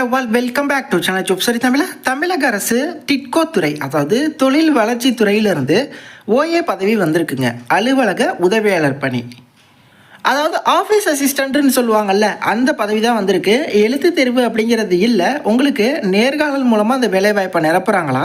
Hello welcome back to channel ஜோப்சரி தமிழக அரசு டிட்கோ துறை அதாவது தொழில் வளர்ச்சி துறையிலிருந்து ஓஏ பதவி வந்திருக்குங்க. அலுவலக உதவியாளர் பணி, அதாவது ஆஃபீஸ் அசிஸ்டண்ட்டுன்னு சொல்லுவாங்கள்ல, அந்த பதவி தான் வந்திருக்கு. எழுத்து தேர்வு அப்படிங்கிறது இல்லை, உங்களுக்கு நேர்காணல் மூலமாக அந்த வேலைவாய்ப்பை நிரப்புகிறாங்களா?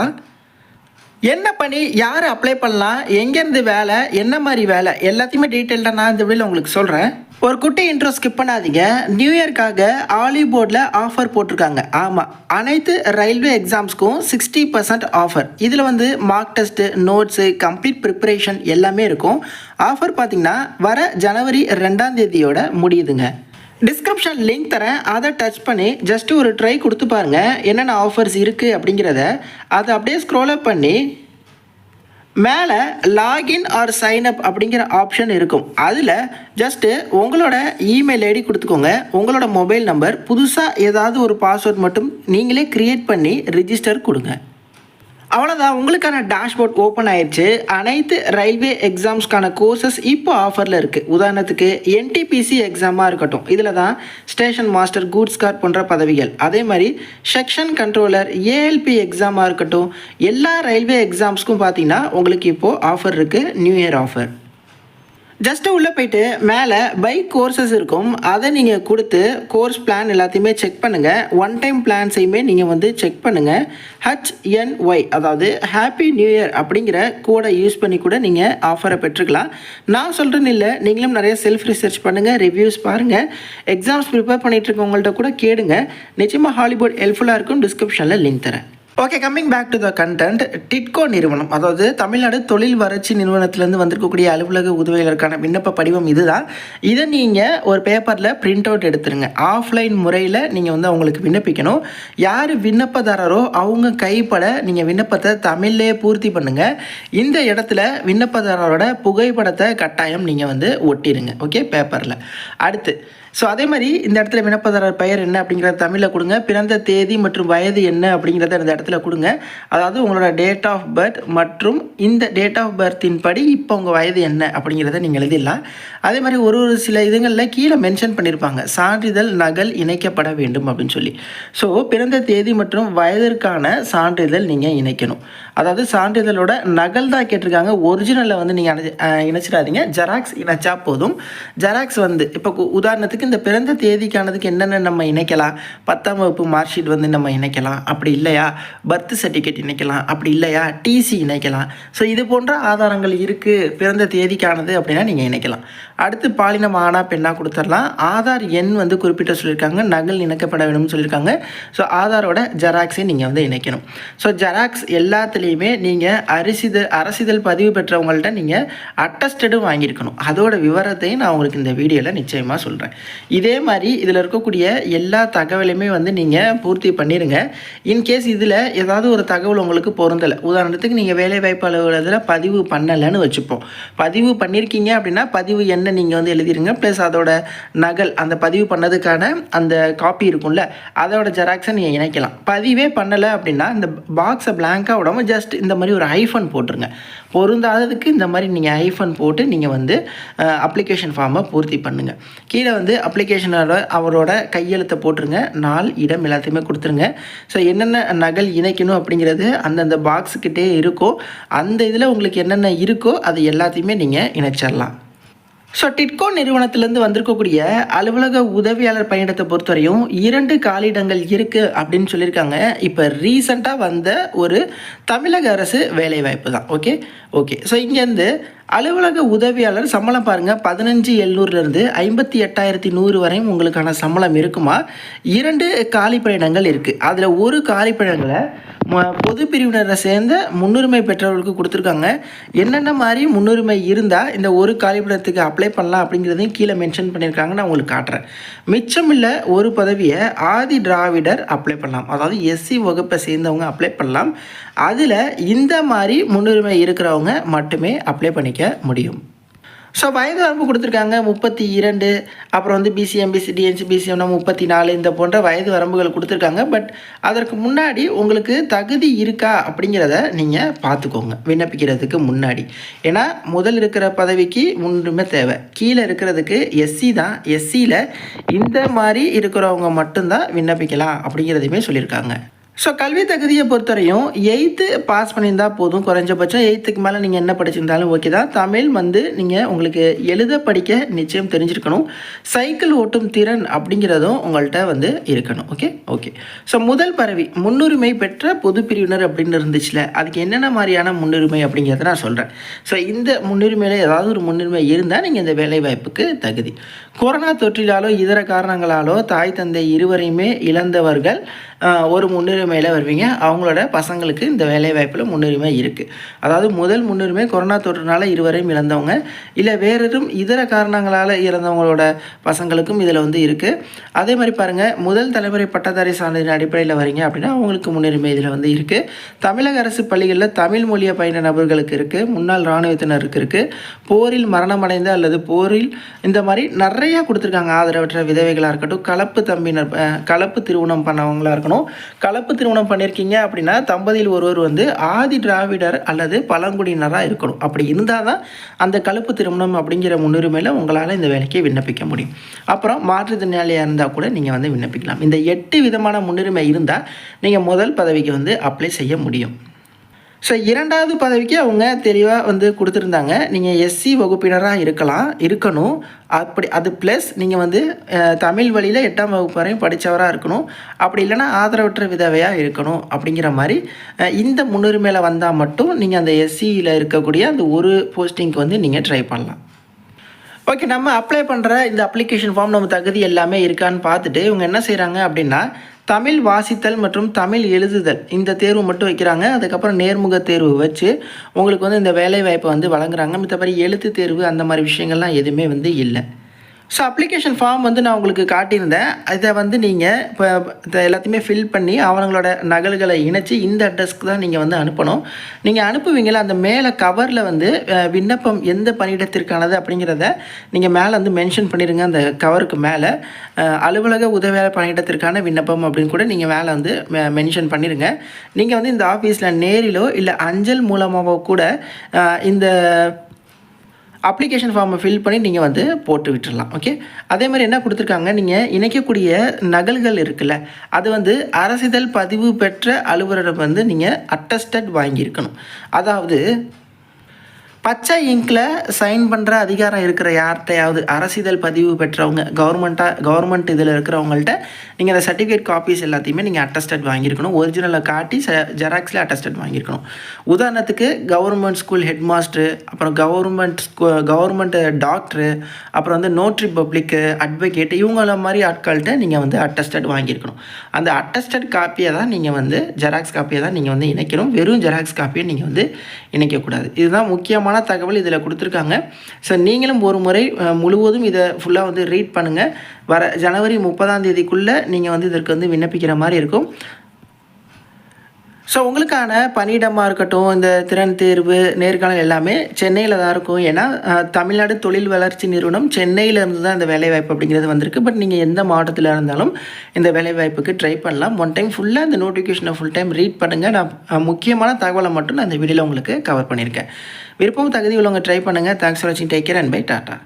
என்ன பணி, யார் அப்ளை பண்ணலாம், எங்கேருந்து வேலை, என்ன மாதிரி வேலை, எல்லாத்தையுமே டீட்டெயில்டாக நான் இந்த வீடியோவில் உங்களுக்கு சொல்கிறேன். ஒரு குட்டி இன்ட்ரோ ஸ்கிப் பண்ணாதீங்க. நியூ இயர்க்காக ஆலிவ் போர்டில் ஆஃபர் போட்டிருக்காங்க. ஆமாம், அனைத்து ரயில்வே எக்ஸாம்ஸ்க்கும் 60% ஆஃபர். இதில் mark test, notes, complete preparation எல்லாமே இருக்கும். ஆஃபர் பார்த்திங்கன்னா வர ஜனவரி 2ஆம் தேதியோட முடியுதுங்க. டிஸ்கிரிப்ஷன் லிங்க் தரேன், அதை டச் பண்ணி ஜஸ்ட்டு ஒரு ட்ரை கொடுத்து பாருங்கள் என்னென்ன ஆஃபர்ஸ் இருக்குது அப்படிங்கிறத. அதை அப்படியே ஸ்க்ரோல் அப் பண்ணி மேலே லாகின் ஆர் சைன்அப் அப்படிங்கிற ஆப்ஷன் இருக்கும். அதில் ஜஸ்ட்டு உங்களோட இமெயில் ஐடி கொடுத்துக்கோங்க, உங்களோட மொபைல் நம்பர், புதுசாக ஏதாவது ஒரு பாஸ்வேர்ட் மட்டும் நீங்களே க்ரியேட் பண்ணி ரிஜிஸ்டர் கொடுங்க. அவ்வளோதான், உங்களுக்கான டேஷ்போர்ட் ஓப்பன் ஆயிடுச்சு. அனைத்து ரயில்வே எக்ஸாம்ஸ்க்கான கோர்சஸ் இப்போ ஆஃபரில் இருக்குது. உதாரணத்துக்கு என்டிபிசி எக்ஸாமாக இருக்கட்டும், இதில் தான் ஸ்டேஷன் மாஸ்டர், கூட்ஸ் கார் போன்ற பதவிகள். அதே மாதிரி செக்ஷன் கண்ட்ரோலர், ஏஎல்பி எக்ஸாமாக இருக்கட்டும், எல்லா ரயில்வே எக்ஸாம்ஸ்க்கும் பார்த்தீங்கன்னா உங்களுக்கு இப்போது ஆஃபர் இருக்குது, நியூ இயர் ஆஃபர். ஜஸ்ட்டு உள்ளே போய்ட்டு மேலே பை கோர்சஸ் இருக்கும், அதை நீங்கள் கொடுத்து கோர்ஸ் பிளான் எல்லாத்தையுமே செக் பண்ணுங்கள். ஒன் டைம் பிளான்ஸையுமே நீங்கள் செக் பண்ணுங்கள். HNY அதாவது ஹாப்பி நியூ இயர் அப்படிங்கிற கோடை யூஸ் பண்ணி கூட நீங்கள் ஆஃபரை பெற்றுக்கலாம். நான் சொல்கிறேன்னு இல்லை, நீங்களும் நிறைய செல்ஃப் ரிசர்ச் பண்ணுங்கள், ரிவ்யூஸ் பாருங்கள், எக்ஸாம்ஸ் ப்ரிப்பேர் பண்ணிகிட்டு இருக்கவங்கள்ட்ட கூட கேளுங்க. நிச்சயமாக ஹாலிவுட் ஹெல்ப்ஃபுல்லாக இருக்கும். டிஸ்கிரிப்ஷனில் லிங்க் தரேன். Okay, coming back to the content. TIDCO நிறுவனம், அதாவது தமிழ்நாடு தொழில் வளர்ச்சி நிறுவனத்திலேருந்து வந்திருக்கக்கூடிய அலுவலக உதவியாளருக்கான விண்ணப்ப படிவம் இதுதான். இதை நீங்கள் ஒரு பேப்பரில் பிரிண்ட் அவுட் எடுத்துருங்க. ஆஃப்லைன் முறையில் நீங்கள் அவங்களுக்கு விண்ணப்பிக்கணும். யார் விண்ணப்பதாரரோ அவங்க கைப்பட நீங்கள் விண்ணப்பத்தை தமிழ்லே பூர்த்தி பண்ணுங்கள். இந்த இடத்துல விண்ணப்பதாரரோட புகைப்படத்தை கட்டாயம் நீங்கள் ஒட்டிடுங்க. ஓகே, பேப்பரில். அடுத்து அதே மாதிரி இந்த இடத்துல விண்ணப்பதாரர் பெயர் என்ன அப்படிங்கிறத தமிழில் கொடுங்க. பிறந்த தேதி மற்றும் வயது என்ன அப்படிங்கிறத இந்த இடத்துல கொடுங்க. அதாவது உங்களோட டேட் ஆஃப் பர்த் மற்றும் இந்த டேட் ஆஃப் பர்த்தின் படி இப்போ உங்கள் வயது என்ன அப்படிங்கிறத நீங்கள் எழுதிடலாம். அதே மாதிரி ஒரு சில இதுங்களில் கீழே மென்ஷன் பண்ணியிருப்பாங்க, சான்றிதழ் நகல் இணைக்கப்பட வேண்டும் அப்படின்னு சொல்லி. பிறந்த தேதி மற்றும் வயதிற்கான சான்றிதழ் நீங்கள் இணைக்கணும். அதாவது சான்றிதழோட நகல் தான் கேட்டிருக்காங்க, ஒரிஜினலில் நீங்கள் இணைச்சிடாதீங்க. ஜெராக்ஸ் இணைச்சா போதும். ஜெராக்ஸ் இப்போ உதாரணத்துக்கு இந்த பிறந்த தேதிக்கானதுக்கு என்னென்ன நம்ம இணைக்கலாம், 10ஆம் வகுப்பு மார்க் ஷீட் நம்ம இணைக்கலாம். அப்படி இல்லையா பர்த் சர்டிஃபிகேட் இணைக்கலாம். அப்படி இல்லையா டிசி இணைக்கலாம். இது போன்ற ஆதாரங்கள் இருக்குது பிறந்த தேதிக்கானது அப்படின்னா நீங்கள் இணைக்கலாம். அடுத்து பாலினம் ஆணா பெண்ணா கொடுத்துடலாம். ஆதார் எண் குறிப்பிட்ட சொல்லியிருக்காங்க, நகல் இணைக்கப்பட வேணும்னு சொல்லியிருக்காங்க. ஆதாரோட ஜெராக்ஸையும் நீங்கள் இணைக்கணும். ஜெராக்ஸ் எல்லாத்துலேயுமே நீங்கள் அரசிதழ் பதிவு பெற்றவங்கள்ட்ட நீங்கள் அட்டஸ்டடும் வாங்கியிருக்கணும். அதோட விவரத்தையும் நான் உங்களுக்கு இந்த வீடியோவில் நிச்சயமாக சொல்கிறேன். இதே மாதிரி இதில் இருக்கக்கூடிய எல்லா தகவலையுமே நீங்கள் பூர்த்தி பண்ணிடுங்க. இன்கேஸ் இதில் ஏதாவது ஒரு தகவல் உங்களுக்கு பொருந்தலை, உதாரணத்துக்கு நீங்கள் வேலைவாய்ப்பு அலுவலகத்தில் பதிவு பண்ணலைன்னு வச்சுப்போம். பதிவு பண்ணியிருக்கீங்க அப்படின்னா பதிவு என்ன நீங்கள் எழுதிடுங்க. ப்ளஸ் அதோட நகல், அந்த பதிவு பண்ணதுக்கான அந்த காப்பி இருக்கும்ல, அதோட ஜெராக்ஸை நீங்கள் இணைக்கலாம். பதிவே பண்ணலை அப்படின்னா இந்த பாக்ஸை பிளாங்காக விடாமல் ஜஸ்ட் இந்த மாதிரி ஒரு ஐஃபன் போட்டுருங்க. பொருந்தாததுக்கு இந்த மாதிரி நீங்கள் ஐஃபன் போட்டு நீங்கள் அப்ளிகேஷன் ஃபார்மை பூர்த்தி பண்ணுங்கள். கீழே அப்ளிகேஷனோட அவரோட கையெழுத்தை போட்டுருங்க. நாள், இடம் எல்லாத்தையுமே கொடுத்துருங்க. என்னென்ன நகல் இணைக்கணும் அப்படிங்கிறது அந்தந்த பாக்ஸுக்கிட்டே இருக்கோ, அந்த இதில் உங்களுக்கு என்னென்ன இருக்கோ அது எல்லாத்தையுமே நீங்கள் இணைச்சிடலாம். டிட்கோ நிறுவனத்திலேருந்து வந்திருக்கக்கூடிய அலுவலக உதவியாளர் பணியிடத்தை பொறுத்தவரையும் 2 காலியிடங்கள் இருக்குது அப்படின்னு சொல்லியிருக்காங்க. இப்போ ரீசண்டாக வந்த ஒரு தமிழக அரசு வேலைவாய்ப்பு தான். ஓகே இங்கேருந்து அலுவலக உதவியாளர் சம்பளம் பாருங்கள், 15,700 58,100 வரையும் உங்களுக்கான சம்பளம் இருக்குமா. 2 காலி பணியிடங்கள் இருக்குது. அதில் ஒரு காலி பணியிடங்களை பொது பிரிவினரை சேர்ந்த முன்னுரிமை பெற்றவர்களுக்கு கொடுத்துருக்காங்க. என்னென்ன மாதிரி முன்னுரிமை இருந்தால் இந்த ஒரு காலிப்படத்துக்கு அப்ளை பண்ணலாம் அப்படிங்கிறதையும் கீழே மென்ஷன் பண்ணியிருக்காங்க. நான் உங்களுக்கு காட்டுறேன். மிச்சம் இல்லை ஒரு பதவியை ஆதி திராவிடர் அப்ளை பண்ணலாம், அதாவது எஸ்சி வகுப்பை சேர்ந்தவங்க அப்ளை பண்ணலாம். அதில் இந்த மாதிரி முன்னுரிமை இருக்கிறவங்க மட்டுமே அப்ளை பண்ணிக்க முடியும். ஸோ வயது வரம்பு கொடுத்துருக்காங்க 32. அப்புறம் வந்து பிசிஎம், பிசி, டிஎன்சி, பிசிஎம்னா 34 இந்த போன்ற வயது வரம்புகள் கொடுத்துருக்காங்க. பட் அதற்கு முன்னாடி உங்களுக்கு தகுதி இருக்கா அப்படிங்கிறத நீங்கள் பார்த்துக்கோங்க விண்ணப்பிக்கிறதுக்கு முன்னாடி. ஏன்னா முதல் இருக்கிற பதவிக்கு முன்னுரிமை தேவை. கீழே இருக்கிறதுக்கு எஸ்சி தான். எஸ்சியில் இந்த மாதிரி இருக்கிறவங்க மட்டும்தான் விண்ணப்பிக்கலாம் அப்படிங்கிறதையுமே சொல்லியிருக்காங்க. ஸோ கல்வி தகுதியை பொறுத்தவரையும் 8th பாஸ் பண்ணியிருந்தால் போதும். குறைஞ்சபட்சம் 8th மேலே நீங்கள் என்ன படிச்சிருந்தாலும் ஓகே தான். தமிழ் வந்து நீங்கள் உங்களுக்கு எழுத படிக்க நிச்சயம் தெரிஞ்சிருக்கணும். சைக்கிள் ஓட்டும் திறன் அப்படிங்கிறதும் உங்கள்கிட்ட வந்து இருக்கணும். ஓகே. ஸோ முதல் பதவி முன்னுரிமை பெற்ற பொது பிரிவினர் அப்படின்னு இருந்துச்சுல, அதுக்கு என்னென்ன மாதிரியான முன்னுரிமை அப்படிங்கிறத நான் சொல்கிறேன். ஸோ இந்த முன்னுரிமையில் ஏதாவது ஒரு முன்னுரிமை இருந்தால் நீங்கள் இந்த வேலைவாய்ப்புக்கு தகுதி. கொரோனா தொற்றிலாலோ இதர காரணங்களாலோ தாய் தந்தை இருவரையுமே இழந்தவர்கள் ஒரு முன்னுரிமையில் வருவீங்க. அவங்களோட பசங்களுக்கு இந்த வேலைவாய்ப்பில் முன்னுரிமை இருக்குது. அதாவது முதல் முன்னுரிமை கொரோனா தொற்றுனால இருவரையும் இழந்தவங்க, இல்லை வேறும் இதர காரணங்களால் இறந்தவங்களோட பசங்களுக்கும் இதில் வந்து இருக்குது. அதே மாதிரி பாருங்கள், முதல் தலைமுறை பட்டதாரி சான்றிதழின் அடிப்படையில் வரீங்க அப்படின்னா அவங்களுக்கு முன்னுரிமை இதில் வந்து இருக்குது. தமிழக அரசு பள்ளிகளில் தமிழ் மொழியை பயின்ற நபர்களுக்கு இருக்குது. முன்னாள் இராணுவத்தினருக்கு இருக்குது. போரில் மரணமடைந்த அல்லது போரில் இந்த மாதிரி நிறையா கொடுத்துருக்காங்க. ஆதரவற்ற விதவைகளாக இருக்கட்டும், கலப்பு திருமணம் பண்ணவங்களாக இருக்கட்டும். கலப்பு திருமணம் பண்ணியிருக்கீங்க அப்படின்னா தம்பதியில் ஒருவர் வந்து ஆதி திராவிடர் அல்லது பழங்குடியினராக இருக்கணும். அப்படி இருந்தால் தான் அந்த கலப்பு திருமணம் அப்படிங்கிற முன்னுரிமையில் உங்களால் இந்த வேலைக்கு விண்ணப்பிக்க முடியும். அப்புறம் மாற்றுத்திறனாளியாக இருந்தால் கூட நீங்கள் வந்து விண்ணப்பிக்கலாம். இந்த 8 விதமான முன்னுரிமை இருந்தால் நீங்கள் முதல் பதவிக்கு வந்து அப்ளை செய்ய முடியும். ஸோ 2வது பதவிக்கு அவங்க தெளிவாக வந்து கொடுத்துருந்தாங்க. நீங்கள் எஸ்சி வகுப்பினராக இருக்கணும். அது ப்ளஸ் நீங்கள் வந்து தமிழ் வழியில் 8ஆம் வகுப்பு வரையும் படித்தவராக இருக்கணும். அப்படி இல்லைனா ஆதரவற்ற விதவையாக இருக்கணும். அப்படிங்கிற மாதிரி இந்த முன்னுரிமையில் வந்தால் மட்டும் நீங்கள் அந்த எஸ்சியில் இருக்கக்கூடிய அந்த ஒரு போஸ்டிங்க்கு வந்து நீங்கள் ட்ரை பண்ணலாம். ஓகே, நம்ம அப்ளை பண்ணுற இந்த அப்ளிகேஷன் ஃபார்ம் நம்ம தகுதி எல்லாமே இருக்கான்னு பார்த்துட்டு இவங்க என்ன செய்கிறாங்க அப்படின்னா தமிழ் வாசித்தல் மற்றும் தமிழ் எழுதுதல் இந்த தேர்வு மட்டும் வைக்கிறாங்க. அதுக்கப்புறம் நேர்முக தேர்வு வச்சு உங்களுக்கு வந்து இந்த வேலைவாய்ப்பை வந்து வழங்குறாங்க. மற்றபடி எழுத்து தேர்வு அந்த மாதிரி விஷயங்கள்லாம் எதுவுமே வந்து இல்லை. ஸோ அப்ளிகேஷன் ஃபார்ம் வந்து நான் உங்களுக்கு காட்டியிருந்தேன். இதை வந்து நீங்கள் இப்போ எல்லாத்தையுமே ஃபில் பண்ணி அவங்களோட நகல்களை இணைச்சி இந்த அட்ரஸ்க்கு தான் நீங்கள் வந்து அனுப்பணும். நீங்கள் அனுப்புவீங்களா அந்த மேலே கவரில் வந்து விண்ணப்பம் எந்த பணியிடத்திற்கானது அப்படிங்கிறத நீங்கள் மேலே வந்து மென்ஷன் பண்ணிடுங்க. அந்த கவருக்கு மேலே அலுவலக உதவியாளர் பணியிடத்திற்கான விண்ணப்பம் அப்படின்னு கூட நீங்கள் மேலே வந்து மென்ஷன் பண்ணிடுங்க. நீங்கள் வந்து இந்த ஆஃபீஸில் நேரிலோ இல்லை அஞ்சல் மூலமாகவோ கூட இந்த அப்ளிகேஷன் ஃபார்மை ஃபில் பண்ணி நீங்கள் வந்து போட்டு விட்டுடலாம். ஓகே, அதே மாதிரி என்ன கொடுத்துருக்காங்க, நீங்கள் இணைக்கக்கூடிய நகல்கள் இருக்குல்ல, அது வந்து அரசிதழ் பதிவு பெற்ற அலுவலரிடம் வந்து நீங்கள் அட்டஸ்டட் வாங்கியிருக்கணும். அதாவது பச்சை இங்கில் சைன் பண்ணுற அதிகாரம் இருக்கிற யார்கிட்டையாவது அரசிதழ் பதிவு பெற்றவங்க கவர்மெண்ட் இதில் இருக்கிறவங்கள்ட்ட நீங்கள் அந்த சர்டிஃபிகேட் காப்பீஸ் எல்லாத்தையுமே நீங்கள் அட்டஸ்டட் வாங்கியிருக்கணும். ஒரிஜினலை காட்டி ஜெராக்ஸில் அட்டஸ்டட் வாங்கியிருக்கணும். உதாரணத்துக்கு கவர்மெண்ட் ஸ்கூல் ஹெட் மாஸ்டரு, அப்புறம் கவர்மெண்ட் டாக்டரு, அப்புறம் வந்து நோட்ரி பப்ளிக்கு, அட்வொகேட், இவங்கள மாதிரி ஆட்கள்கிட்ட நீங்கள் வந்து அட்டஸ்டட் வாங்கியிருக்கணும். அந்த அட்டஸ்டட் காப்பியை தான் நீங்கள் வந்து ஜெராக்ஸ் காப்பியை தான் நீங்கள் வந்து இணைக்கணும். வெறும் ஜெராக்ஸ் காப்பியை நீங்கள் வந்து இணைக்கக்கூடாது. இதுதான் முக்கியமான தகவல் இதில் கொடுத்துருக்காங்க. ஸோ நீங்களும் ஒரு முறை முழுவதும் இதை ஃபுல்லாக வந்து ரீட் பண்ணுங்கள். வர ஜனவரி 30ஆம் தேதிக்குள்ளே நீங்கள் வந்து இதற்கு வந்து விண்ணப்பிக்கிற மாதிரி இருக்கும். ஸோ உங்களுக்கான பணியிடமாக இருக்கட்டும், இந்த திறன் தேர்வு, நேர்காணல் எல்லாமே சென்னையில் தான் இருக்கும். ஏன்னா தமிழ்நாடு தொழில் வளர்ச்சி நிறுவனம் சென்னையிலேருந்து தான் இந்த வேலைவாய்ப்பு அப்படிங்கிறது வந்திருக்கு. பட் நீங்கள் எந்த மாவட்டத்தில் இருந்தாலும் இந்த வேலைவாய்ப்புக்கு ட்ரை பண்ணலாம். ஒன் டைம் ஃபுல்லாக இந்த நோட்டிஃபிகேஷனை ஃபுல் டைம் ரீட் பண்ணுங்கள். நான் முக்கியமான தகவலை மட்டும் நான் இந்த வீடியோவில் உங்களுக்கு கவர் பண்ணியிருக்கேன். விருப்பம் தகுதி உள்ளவங்க ட்ரை பண்ணுங்கள். தேங்க்ஸ் ஃபார் வாட்சிங். Take care and bye. Tata.